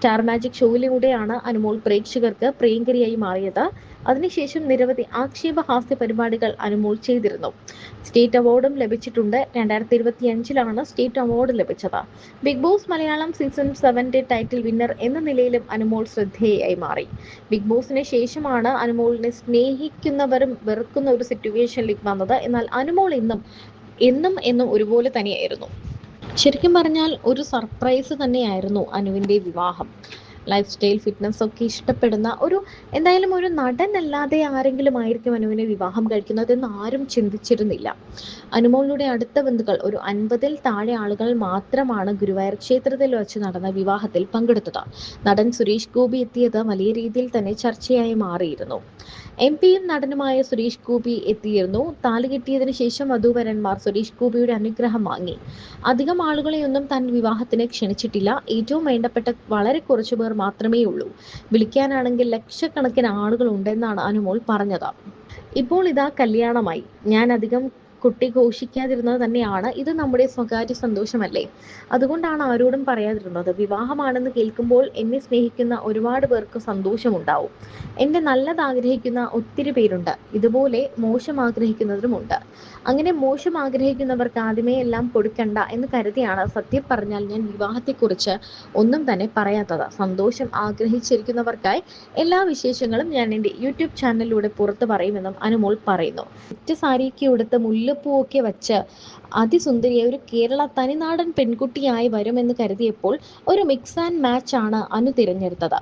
Star magic ഷോയിലൂടെയാണ് Anumol പ്രേക്ഷകർക്ക് പ്രിയങ്കരിയായി മാറിയത്. അതിനുശേഷം നിരവധി ആക്ഷേപഹാസ്യ പരിപാടികൾ അനുമോൾ ചെയ്തിരുന്നു. സ്റ്റേറ്റ് അവാർഡും ലഭിച്ചിട്ടുണ്ട്. 2025 സ്റ്റേറ്റ് അവാർഡ് ലഭിച്ചത്. Bigg Boss Malayalam season 7 title winner എന്ന നിലയിലും അനുമോൾ ശ്രദ്ധേയയായി മാറി. ബിഗ് ബോസിന് ശേഷമാണ് അനുമോളിനെ സ്നേഹിക്കുന്നവരും വെറുക്കുന്ന ഒരു സിറ്റുവേഷനിലേക്ക് വന്നത്. എന്നാൽ അനുമോൾ എന്നും ഒരുപോലെ തന്നെയായിരുന്നു. ശരിക്കും പറഞ്ഞാൽ ഒരു സർപ്രൈസ് തന്നെയായിരുന്നു അനുവിൻ്റെ വിവാഹം. ലൈഫ് സ്റ്റൈൽ ഫിറ്റ്നസ് ഒക്കെ ഇഷ്ടപ്പെടുന്ന എന്തായാലും ഒരു നടനല്ലാതെ ആരെങ്കിലും ആയിരിക്കും അനുവിനെ വിവാഹം കഴിക്കുന്നതെന്ന് ആരും ചിന്തിച്ചിരുന്നില്ല. അനുമോളുടെ അടുത്ത ബന്ധുക്കൾ ഒരു 50-ൽ താഴെ ആളുകൾ മാത്രമാണ് ഗുരുവായൂർ ക്ഷേത്രത്തിൽ വെച്ച് നടന്ന വിവാഹത്തിൽ പങ്കെടുത്തത്. നടൻ സുരേഷ് ഗോപി എത്തിയത് വലിയ രീതിയിൽ തന്നെ ചർച്ചയായി മാറിയിരുന്നു. പിയും നടനുമായ സുരേഷ് ഗോപി എത്തിയിരുന്നു. താലി കെട്ടിയതിനു ശേഷം വധൂവരന്മാർ സുരേഷ് ഗോപിയുടെ അനുഗ്രഹം വാങ്ങി. അധികം ആളുകളെയൊന്നും താൻ വിവാഹത്തിന് ക്ഷണിച്ചിട്ടില്ല. ഏറ്റവും വേണ്ടപ്പെട്ട വളരെ കുറച്ചു പേർ മാത്രമേ ഉള്ളൂ. വിളിക്കാനാണെങ്കിൽ ലക്ഷക്കണക്കിന് ആളുകൾ ഉണ്ടെന്നാണ് അനുമോൾ പറഞ്ഞത്. ഇപ്പോൾ ഇതാ കല്യാണമായി. ഞാൻ അധികം കൊട്ടിഘോഷിക്കാതിരുന്നത് തന്നെയാണ്. ഇത് നമ്മുടെ സ്വകാര്യ സന്തോഷമല്ലേ, അതുകൊണ്ടാണ് ആരോടും പറയാതിരുന്നത്. വിവാഹമാണെന്ന് കേൾക്കുമ്പോൾ എന്നെ സ്നേഹിക്കുന്ന ഒരുപാട് പേർക്ക് സന്തോഷമുണ്ടാവും. എന്റെ നല്ലത് ആഗ്രഹിക്കുന്ന ഒത്തിരി പേരുണ്ട്, ഇതുപോലെ മോശം ആഗ്രഹിക്കുന്നവരുമുണ്ട്. അങ്ങനെ മോശം ആഗ്രഹിക്കുന്നവർക്ക് ആദ്യമേ എല്ലാം കൊടുക്കണ്ട എന്ന് കരുതിയാണ് സത്യം പറഞ്ഞാൽ ഞാൻ വിവാഹത്തെക്കുറിച്ച് ഒന്നും തന്നെ പറയാത്തത്. സന്തോഷം ആഗ്രഹിച്ചിരിക്കുന്നവർക്കായി എല്ലാ വിശേഷങ്ങളും ഞാൻ എൻ്റെ യൂട്യൂബ് ചാനലിലൂടെ പുറത്തു പറയുമെന്നും അനുമോൾ പറയുന്നു. ഒറ്റ സാരിയൊക്കെ ഉടുത്ത് മുല്ലപ്പൂവൊക്കെ വച്ച് അതിസുന്ദരിയായ ഒരു കേരള തനിനാടൻ പെൺകുട്ടിയായി വരുമെന്ന് കരുതിയപ്പോൾ ഒരു മിക്സ് ആൻഡ് മാച്ച് ആണ് അനു തിരഞ്ഞെടുത്തത്.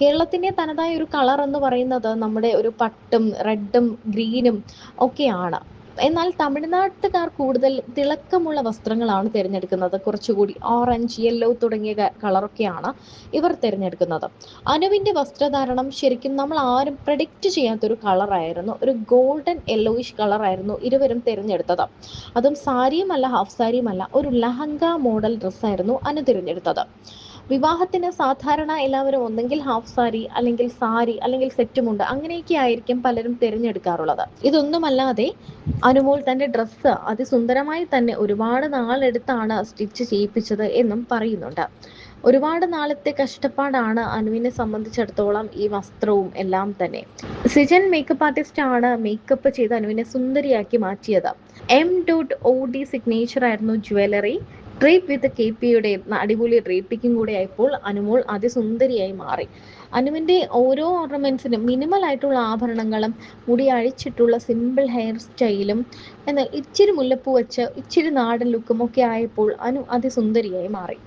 കേരളത്തിൻ്റെ തനതായ ഒരു കളർ എന്ന് പറയുന്നത് നമ്മുടെ ഒരു പട്ടും റെഡും ഗ്രീനും ഒക്കെയാണ്. എന്നാൽ തമിഴ്നാട്ടുകാർ കൂടുതൽ തിളക്കമുള്ള വസ്ത്രങ്ങളാണ് തിരഞ്ഞെടുക്കുന്നത്. കുറച്ചുകൂടി ഓറഞ്ച്, യെല്ലോ തുടങ്ങിയ കളറൊക്കെയാണ് ഇവർ തിരഞ്ഞെടുക്കുന്നത്. അനുവിൻ്റെ വസ്ത്രധാരണം ശരിക്കും നമ്മൾ ആരും പ്രഡിക്റ്റ് ചെയ്യാത്തൊരു കളറായിരുന്നു. ഒരു ഗോൾഡൻ യെല്ലോയിഷ് കളറായിരുന്നു ഇരുവരും തിരഞ്ഞെടുത്തത്. അതും സാരിയുമല്ല, ഹാഫ് സാരിയുമല്ല, ഒരു ലഹങ്ക മോഡൽ ഡ്രസ്സായിരുന്നു അനു തിരഞ്ഞെടുത്തത്. വിവാഹത്തിന് സാധാരണ എല്ലാവരും ഒന്നെങ്കിൽ ഹാഫ് സാരി, അല്ലെങ്കിൽ സാരി, അല്ലെങ്കിൽ സെറ്റുമുണ്ട്, അങ്ങനെയൊക്കെ ആയിരിക്കും പലരും തിരഞ്ഞെടുക്കാറുള്ളത്. ഇതൊന്നുമല്ലാതെ അനുമോൾ തന്റെ ഡ്രസ്സ് അതിസുന്ദരമായി തന്നെ ഒരുപാട് നാളെടുത്താണ് സ്റ്റിച്ച് ചെയ്യിപ്പിച്ചത് എന്നും പറയുന്നുണ്ട്. ഒരുപാട് നാളത്തെ കഷ്ടപ്പാടാണ് അനുവിനെ സംബന്ധിച്ചിടത്തോളം ഈ വസ്ത്രവും എല്ലാം തന്നെ. സിജൻ മേക്കപ്പ് ആർട്ടിസ്റ്റ് ആണ് മേക്കപ്പ് ചെയ്ത് അനുവിനെ സുന്ദരിയാക്കി മാറ്റിയത്. M.OD സിഗ്നേച്ചർ ആയിരുന്നു ജ്വല്ലറി. ഡ്രേപ്പ് വിത്ത് KPയുടെ അടിപൊളി ഡ്രേപ്പിക്കും കൂടെ ആയപ്പോൾ അനുമോൾ അതിസുന്ദരിയായി മാറി. അനുവിൻ്റെ ഓരോ ഓർണമെന്റ്സിനും മിനിമൽ ആയിട്ടുള്ള ആഭരണങ്ങളും മുടി അഴിച്ചിട്ടുള്ള സിമ്പിൾ ഹെയർ സ്റ്റൈലും എന്നാൽ ഇച്ചിരി മുല്ലപ്പൂ വെച്ച് ഇച്ചിരി നാടൻ ലുക്കും ഒക്കെ ആയപ്പോൾ അനു അതിസുന്ദരിയായി മാറി.